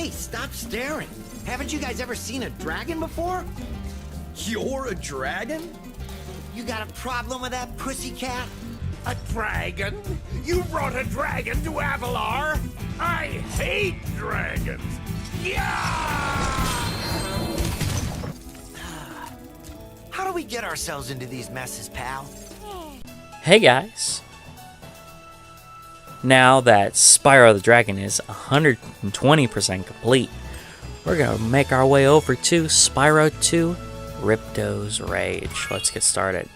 Hey, stop staring. Haven't you guys ever seen a dragon before? You're a dragon? You got a problem with that, pussycat? A dragon? You brought a dragon to Avalar? I hate dragons! Yeah! How do we get ourselves into these messes, pal? Hey guys! Now that Spyro the Dragon is 120% complete, we're gonna make our way over to Spyro 2 Ripto's Rage. Let's get started.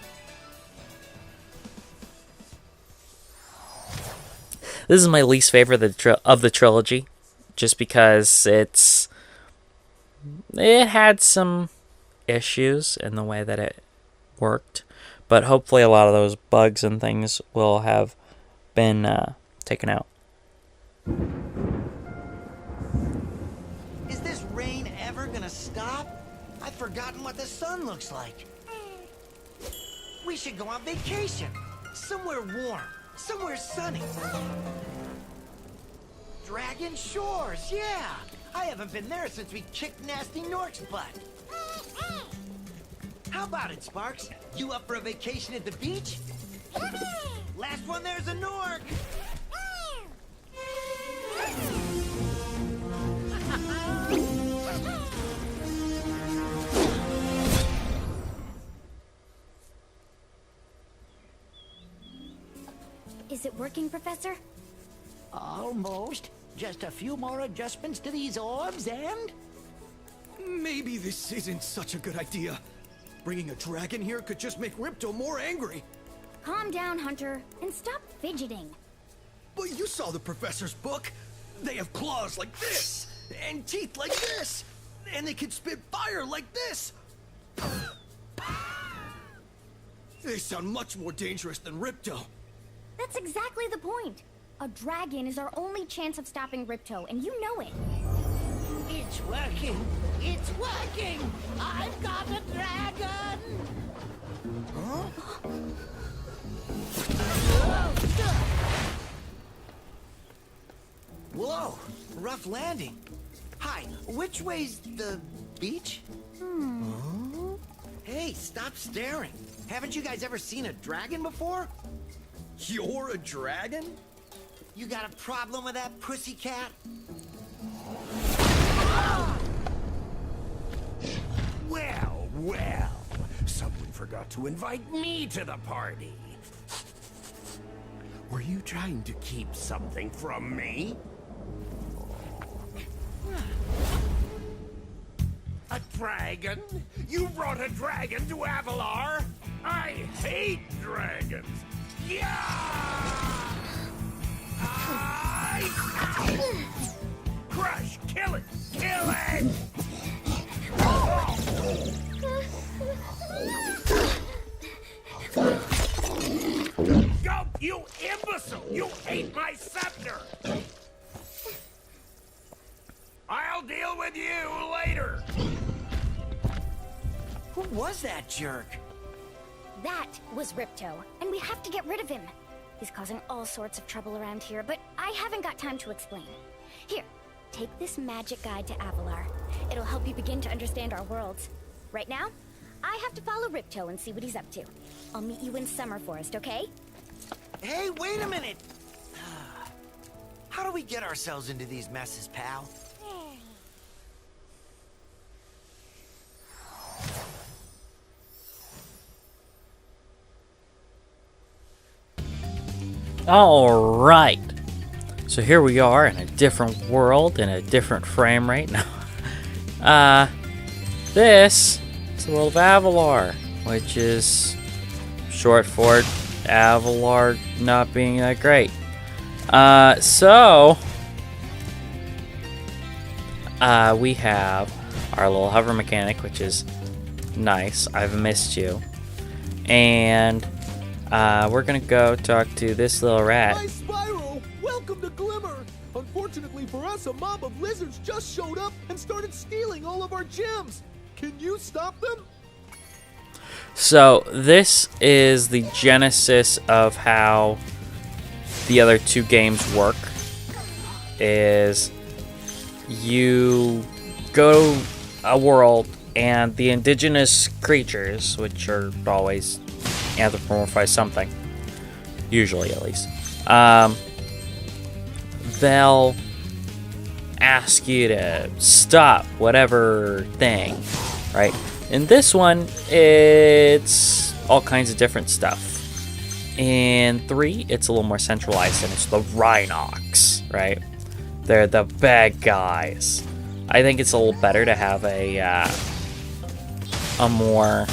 This is my least favorite of the trilogy, just because it had some issues in the way that it worked, but hopefully a lot of those bugs and things will have been taken out. Is this rain ever gonna stop? I've forgotten what the sun looks like. We should go on vacation. Somewhere warm. Somewhere sunny. Dragon Shores, yeah! I haven't been there since we kicked Nasty Nork's butt. How about it, Sparks? You up for a vacation at the beach? Last one there's a Nork! Is it working, Professor? Almost. Just a few more adjustments to these orbs and... Maybe this isn't such a good idea. Bringing a dragon here could just make Ripto more angry. Calm down, Hunter, and stop fidgeting. But you saw the professor's book. They have claws like this, and teeth like this, and they can spit fire like this. They sound much more dangerous than Ripto. That's exactly the point. A dragon is our only chance of stopping Ripto, and you know it. It's working! It's working! I've got a dragon! Whoa, rough landing. Hi, which way's the beach? Hey, stop staring. Haven't you guys ever seen a dragon before? You're a dragon? You got a problem with that, pussycat? Well, well. Someone forgot to invite me to the party. Were you trying to keep something from me? A dragon? You brought a dragon to Avalar? I hate dragons! Yeah! Crush! Kill it! Kill it! Go, you imbecile! You ate my scepter! I'll deal with you later! Who was that jerk? That was Ripto, and we have to get rid of him. He's causing all sorts of trouble around here, but I haven't got time to explain. Here, take this magic guide to Avalar. It'll help you begin to understand our worlds. Right now, I have to follow Ripto and see what he's up to. I'll meet you in Summer Forest, okay? Hey, wait a minute! How do we get ourselves into these messes, pal? Alright, so here we are in a different world, in a different frame rate now. This is the world of Avalar, which is short for Avalar not being that great. We have our little hover mechanic, which is nice. I've missed you. And we're gonna go talk to this little rat. Hi, Spyro! Welcome to Glimmer! Unfortunately for us, a mob of lizards just showed up and started stealing all of our gems. Can you stop them? So this is the genesis of how the other two games work. Is you go to a world and the indigenous creatures, which are always anthropomorphized something, usually at least, they'll ask you to stop whatever thing, right? In this one, it's all kinds of different stuff. In 3, it's a little more centralized, and it's the Rhinox, right? They're the bad guys. I think it's a little better to have a more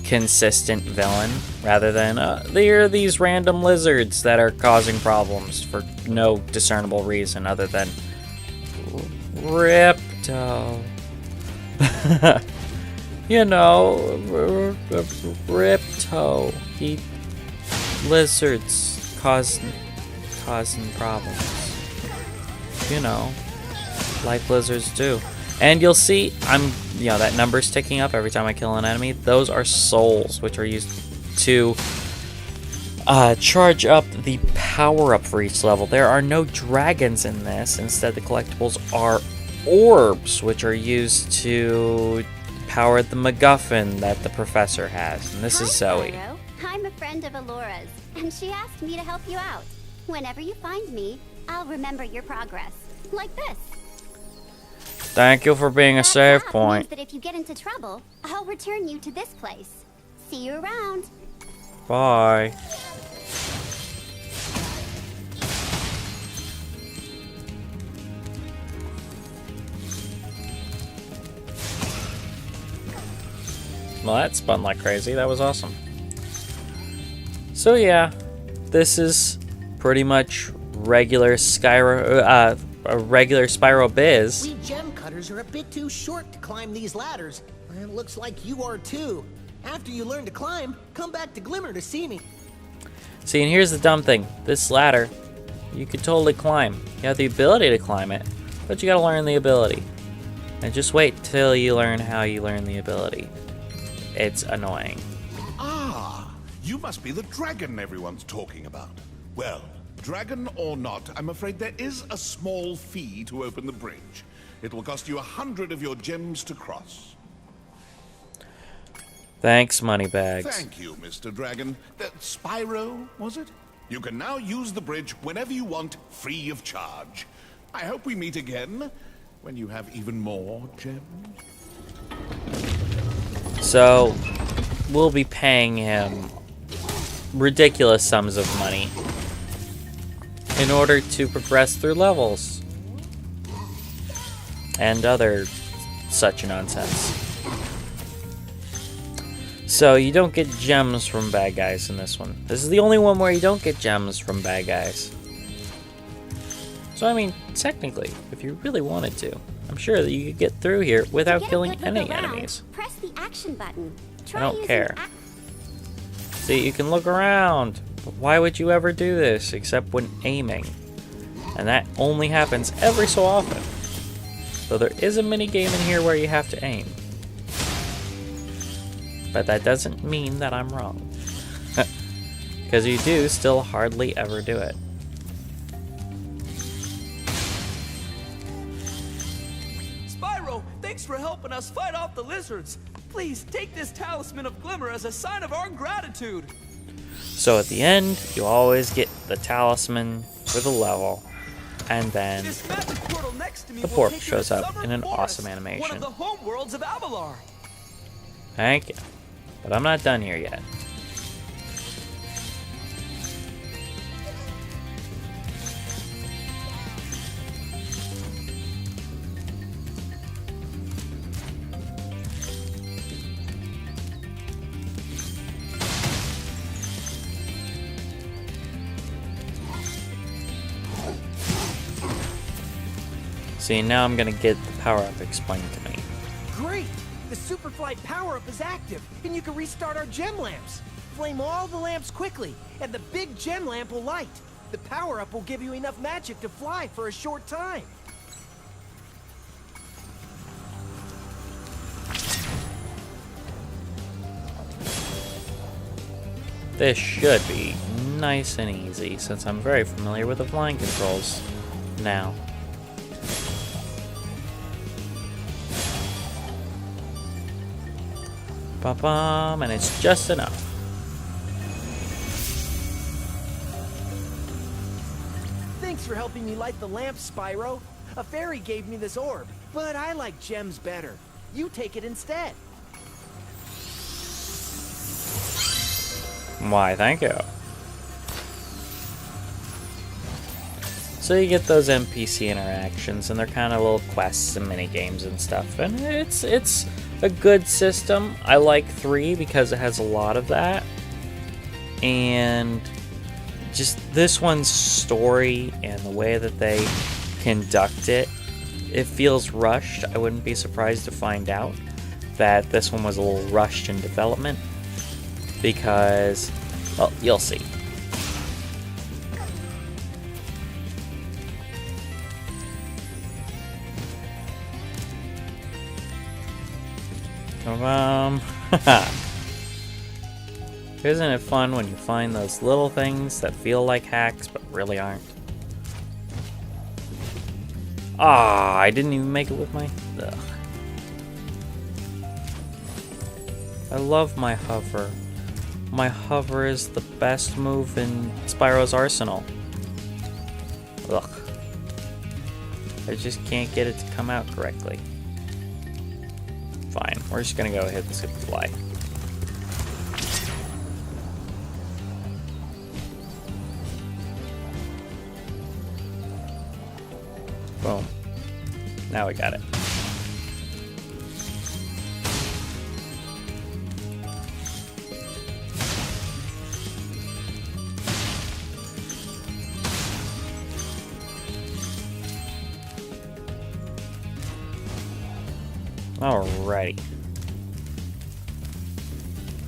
consistent villain rather than there are these random lizards that are causing problems for no discernible reason other than Ripto. You know, Ripto. Lizards causing problems. You know, like lizards do. And you'll see, that number's ticking up every time I kill an enemy. Those are souls, which are used to charge up the power-up for each level. There are no dragons in this. Instead, the collectibles are orbs, which are used to power the MacGuffin that the professor has. And this is Zoe. Spyro. I'm a friend of Alora's, and she asked me to help you out. Whenever you find me, I'll remember your progress. Like this. Thank you for being a save point. Means that if you get into trouble, I'll return you to this place. See you around. Bye. Well, that spun like crazy. That was awesome. So yeah, this is pretty much regular regular Spyro Biz. We gem cutters are a bit too short to climb these ladders. And it looks like you are too. After you learn to climb, come back to Glimmer to see me. See, and here's the dumb thing. This ladder, you could totally climb. You have the ability to climb it, but you gotta learn the ability. And just wait till you learn how you learn the ability. It's annoying. Ah, you must be the dragon everyone's talking about. Well, dragon or not, I'm afraid there is a small fee to open the bridge. It will cost you 100 of your gems to cross. Thanks, Moneybags. Thank you, Mr. Dragon. Spyro, was it? You can now use the bridge whenever you want, free of charge. I hope we meet again when you have even more gems. So, we'll be paying him ridiculous sums of money in order to progress through levels and other such nonsense. So you don't get gems from bad guys in this one. This is the only one where you don't get gems from bad guys. So I mean, technically, if you really wanted to, I'm sure that you could get through here without killing any enemies. Press the action button. I don't care. See, you can look around, but why would you ever do this except when aiming? And that only happens every so often. Though there is a mini game in here where you have to aim. But that doesn't mean that I'm wrong. Because you do still hardly ever do it. Spyro, thanks for helping us fight off the lizards. Please take this talisman of Glimmer as a sign of our gratitude. So at the end, you always get the talisman for the level. And then This magic portal next to me the will pork take you shows to up Summer in an Forest, awesome one animation. of the home worlds of Avalar. Thank you. But I'm not done here yet. See, now I'm gonna get the power-up explained to me. Great! The Superflight power-up is active, and you can restart our gem lamps. Flame all the lamps quickly, and the big gem lamp will light. The power-up will give you enough magic to fly for a short time. This should be nice and easy, since I'm very familiar with the flying controls now. Ba-bum, and it's just enough. Thanks for helping me light the lamp, Spyro. A fairy gave me this orb, but I like gems better. You take it instead. Why, thank you. So you get those NPC interactions, and they're kind of little quests and mini games and stuff, and it's a good system. I like 3 because it has a lot of that, and just this one's story and the way that they conduct it, it feels rushed. I wouldn't be surprised to find out that this one was a little rushed in development because, well, you'll see. Isn't it fun when you find those little things that feel like hacks but really aren't? Ah, I didn't even make it with my... Ugh. I love my hover. My hover is the best move in Spyro's arsenal. Ugh. I just can't get it to come out correctly. Fine, we're just gonna go hit the super fly. Boom. Now we got it. Alrighty.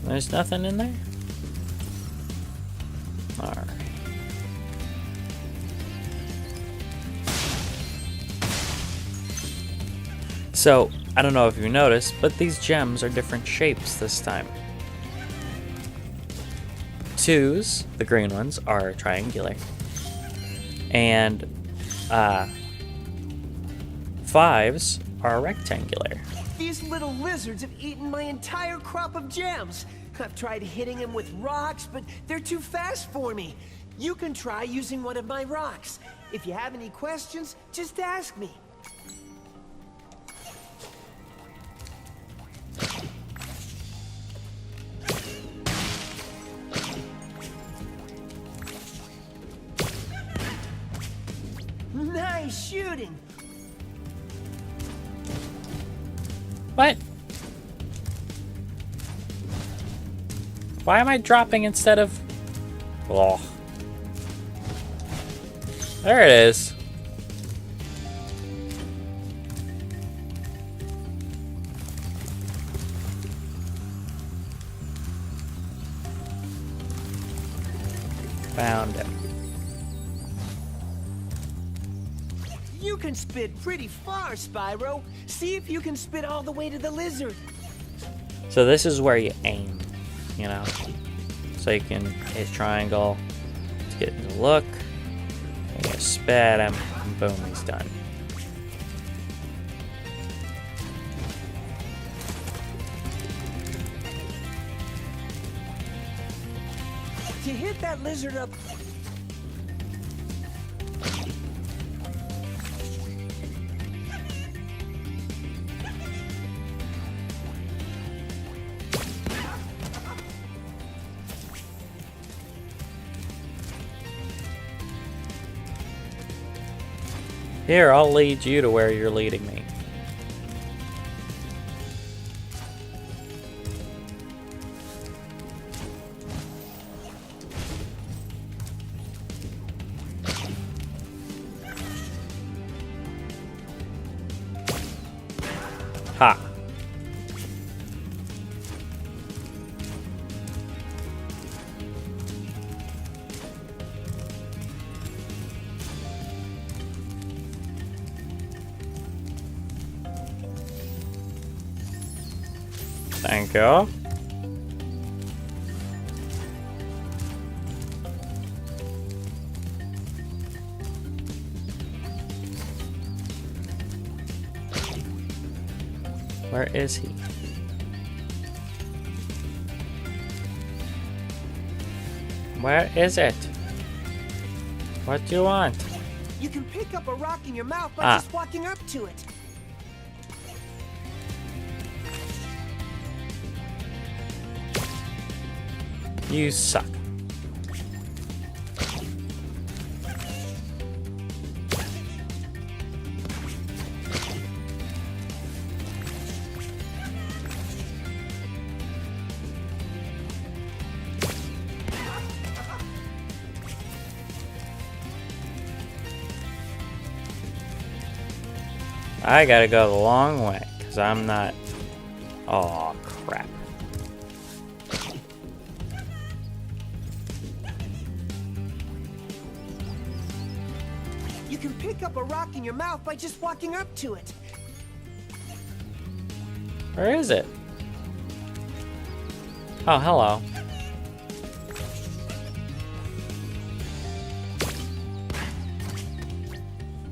There's nothing in there? Alright. So, I don't know if you noticed, but these gems are different shapes this time. 2s, the green ones, are triangular. And 5s are rectangular. These little lizards have eaten my entire crop of gems. I've tried hitting them with rocks, but they're too fast for me. You can try using one of my rocks. If you have any questions, just ask me. Nice shooting. What? Why am I dropping instead of... Oh. There it is. Found it. You can spit pretty far, Spyro. See if you can spit all the way to the lizard. So this is where you aim, you know? So you can hit triangle to get him to look, and you spit him, and boom, he's done. To hit that lizard up... Here, I'll lead you to where you're leading me. Ha! Thank you. Where is he? Where is it? What do you want? You can pick up a rock in your mouth by just walking up to it. You suck. I gotta go the long way, because I'm not... Oh, crap. You can pick up a rock in your mouth by just walking up to it. Where is it? Oh, hello.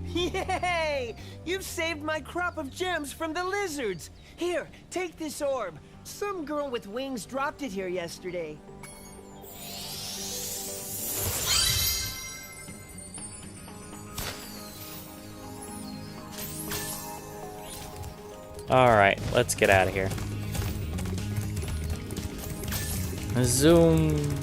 Yay! You've saved my crop of gems from the lizards. Here, take this orb. Some girl with wings dropped it here yesterday. Alright, let's get out of here. Zoom.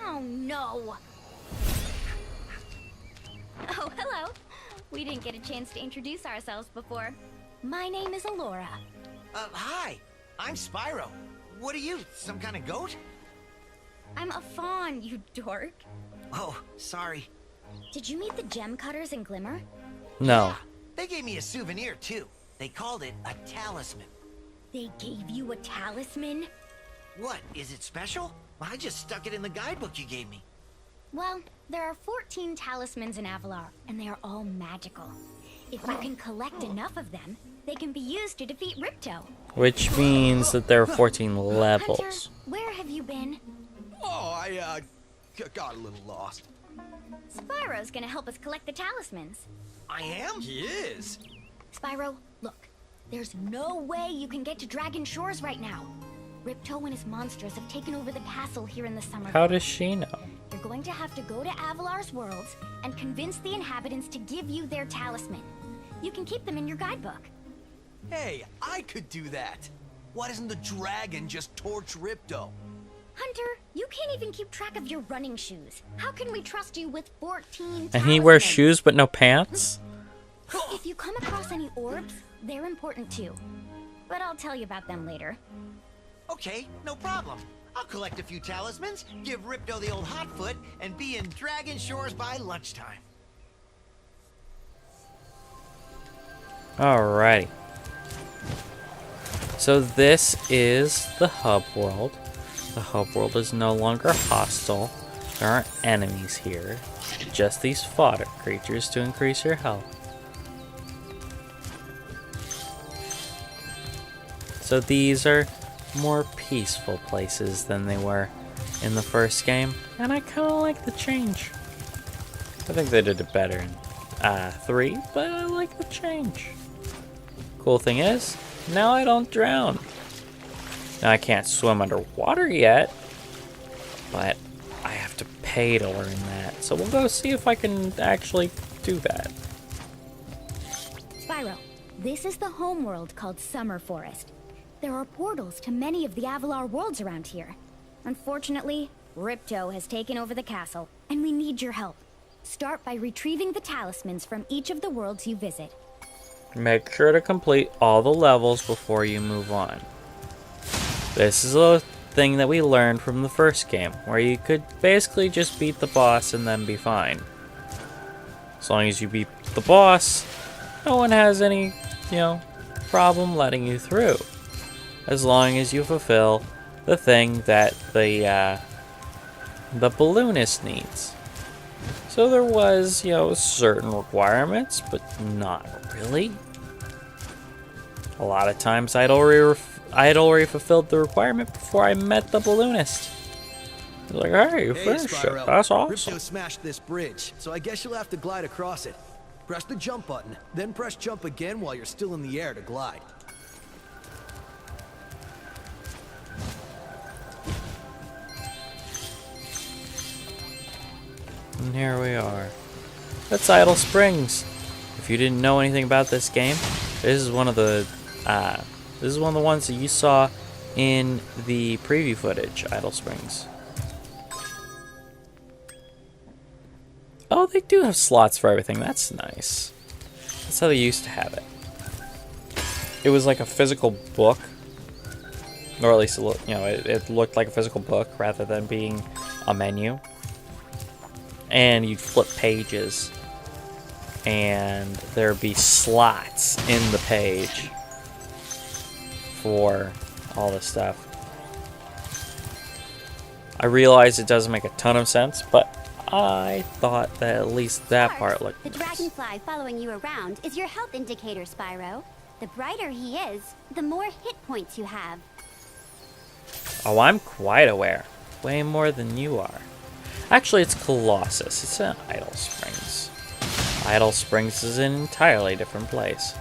Oh no! Oh, hello. We didn't get a chance to introduce ourselves before. My name is Alora. Hi. I'm Spyro. What are you, some kind of goat? I'm a fawn, you dork. Oh, sorry. Did you meet the gem cutters in Glimmer? No. They gave me a souvenir, too. They called it a talisman. They gave you a talisman? What, is it special? I just stuck it in the guidebook you gave me. Well, there are 14 talismans in Avalar, and they are all magical. If you can collect enough of them, they can be used to defeat Ripto. Which means that there are 14 Hunter, levels. where have you been? Oh, I got a little lost. Spyro's gonna help us collect the talismans. I am? He is. Spyro, look. There's no way you can get to Dragon Shores right now. Ripto and his monsters have taken over the castle here in the summer. How does she know? You're going to have to go to Avalar's worlds and convince the inhabitants to give you their talisman. You can keep them in your guidebook. Hey, I could do that. Why doesn't the dragon just torch Ripto? Hunter, you can't even keep track of your running shoes. How can we trust you with 14 And he wears talismans? shoes but no pants? If you come across any orbs, they're important too. But I'll tell you about them later. Okay, no problem. I'll collect a few talismans, give Ripto the old hot foot, and be in Dragon Shores by lunchtime. Alrighty. So this is the hub world. The hub world is no longer hostile. There aren't enemies here. Just these fodder creatures to increase your health. So these are more peaceful places than they were in the first game. And I kind of like the change. I think they did it better in 3, but I like the change. Cool thing is, now I don't drown. Now I can't swim underwater yet, but I have to pay to learn that. So we'll go see if I can actually do that. Spyro, this is the homeworld called Summer Forest. There are portals to many of the Avalar worlds around here. Unfortunately, Ripto has taken over the castle, and we need your help. Start by retrieving the talismans from each of the worlds you visit. Make sure to complete all the levels before you move on. This is a thing that we learned from the first game, where you could basically just beat the boss and then be fine. As long as you beat the boss, no one has any, problem letting you through. As long as you fulfill the thing that the balloonist needs. So there was, certain requirements, but not really. A lot of times I had already fulfilled the requirement before I met the balloonist. He's like, hey, you finished it. That's awesome. Ripto smashed this bridge, so I guess you'll have to glide across it. Press the jump button, then press jump again while you're still in the air to glide. And here we are. That's Idle Springs. If you didn't know anything about this game, this is one of the ones that you saw in the preview footage, Idle Springs. Oh, they do have slots for everything. That's nice. That's how they used to have it. It was like a physical book, or at least it looked like a physical book rather than being a menu. And you'd flip pages, and there'd be slots in the page for all this stuff. I realize it doesn't make a ton of sense, but I thought that at least that part looked nice. The dragonfly following you around is your health indicator, Spyro. The brighter he is, the more hit points you have. Oh, I'm quite aware. Way more than you are. Actually, it's Colossus. It's in Idle Springs. Idle Springs is an entirely different place.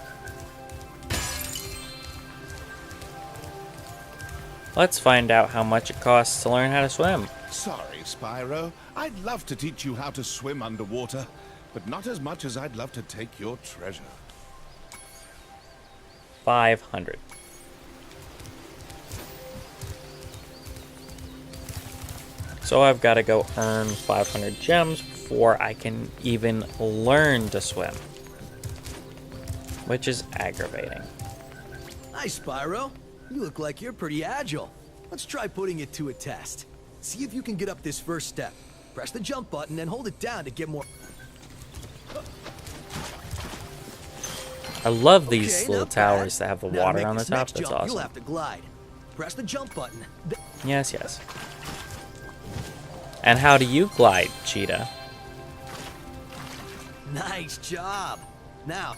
Let's find out how much it costs to learn how to swim. Sorry, Spyro. I'd love to teach you how to swim underwater, but not as much as I'd love to take your treasure. 500. So I've got to go earn 500 gems before I can even learn to swim. Which is aggravating. Hi, Spyro. You look like you're pretty agile. Let's try putting it to a test. See if you can get up this first step. Press the jump button and hold it down to get more... I love these Okay, little not towers bad. that have the Now to water make on the this top. next That's jump, awesome. You'll have to glide. Press the jump button. Yes, yes. And how do you glide, Cheetah? Nice job. Now,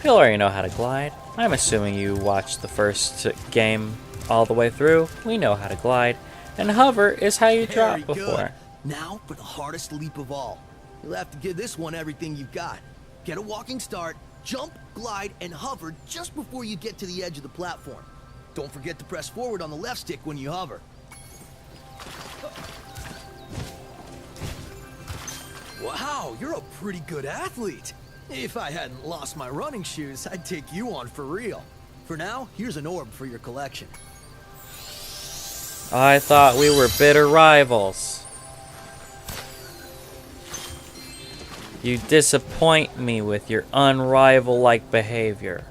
You'll already know how to glide. I'm assuming you watched the first game all the way through. We know how to glide. And hover is how you drop very before. good. Now for the hardest leap of all. You'll have to give this one everything you've got. Get a walking start, jump, glide, and hover just before you get to the edge of the platform. Don't forget to press forward on the left stick when you hover. Wow, you're a pretty good athlete. If I hadn't lost my running shoes, I'd take you on for real. For now, here's an orb for your collection. I thought we were bitter rivals. You disappoint me with your unrival-like behavior.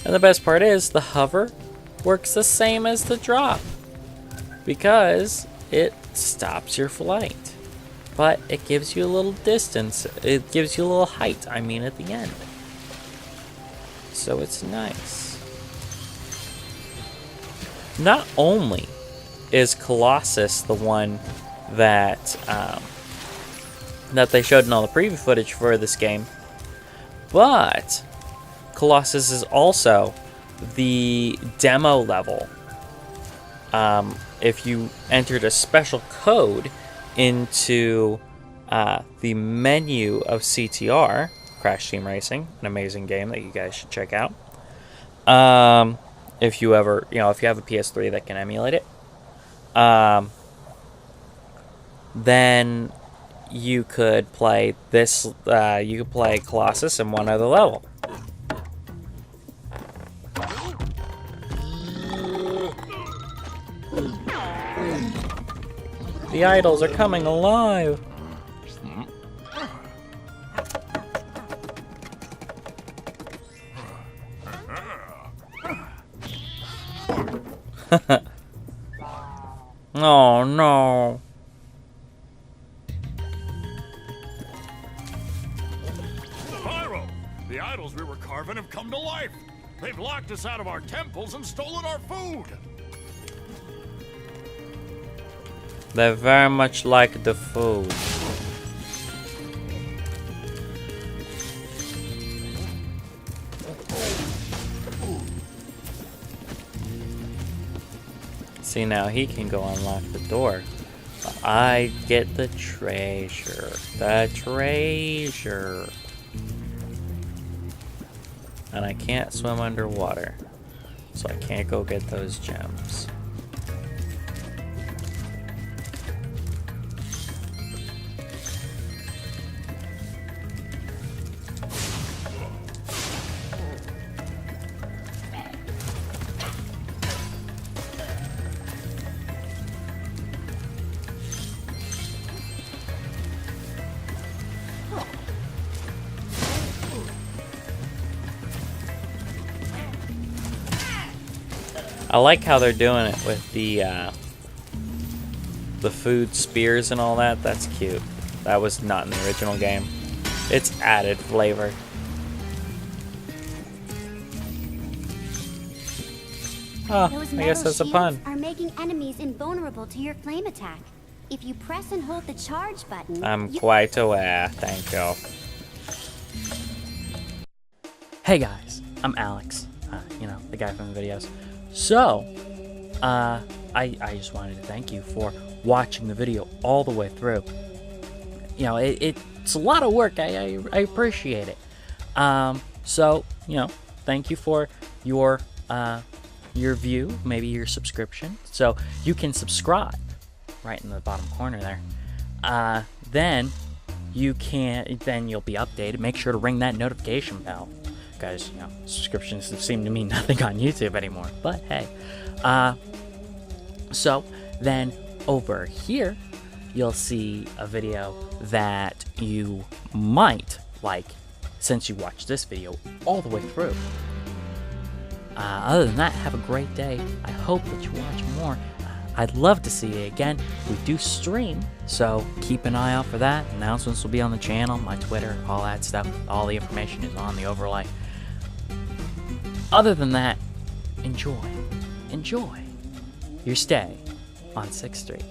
And the best part is, the hover works the same as the drop. Because it stops your flight. But it gives you a little distance. It gives you a little height, I mean, at the end. So it's nice. Not only is Colossus the one that that they showed in all the preview footage for this game, but Colossus is also the demo level. If you entered a special code into the menu of CTR, Crash Team Racing, an amazing game that you guys should check out. If you ever, if you have a PS3 that can emulate it, then you could play this. You could play Colossus in one other level. The idols are coming alive. Oh no. Pyro! The idols we were carving have come to life. They've locked us out of our temples and stolen our food. They very much like the food. See, now he can go unlock the door. But I get the treasure. The treasure. And I can't swim underwater. So I can't go get those gems. I like how they're doing it with the food spears and all that. That's cute. That was not in the original game. It's added flavor. Oh, Those I guess metal that's a shields pun. are making enemies invulnerable to your flame attack. If you press and hold the charge button, I'm you quite aware, thank you. Hey guys, I'm Alex. You know, the guy from the videos. So, I just wanted to thank you for watching the video all the way through. You know, it's a lot of work. I appreciate it. So, you know, thank you for your view, maybe your subscription. So you can subscribe right in the bottom corner there. Then you'll be updated. Make sure to ring that notification bell. Because, you know, subscriptions seem to mean nothing on YouTube anymore. But hey. So then over here, you'll see a video that you might like since you watched this video all the way through. Other than that, have a great day. I hope that you watch more. I'd love to see you again. We do stream, so keep an eye out for that. Announcements will be on the channel, my Twitter, all that stuff. All the information is on the overlay. Other than that, enjoy your stay on 6th Street.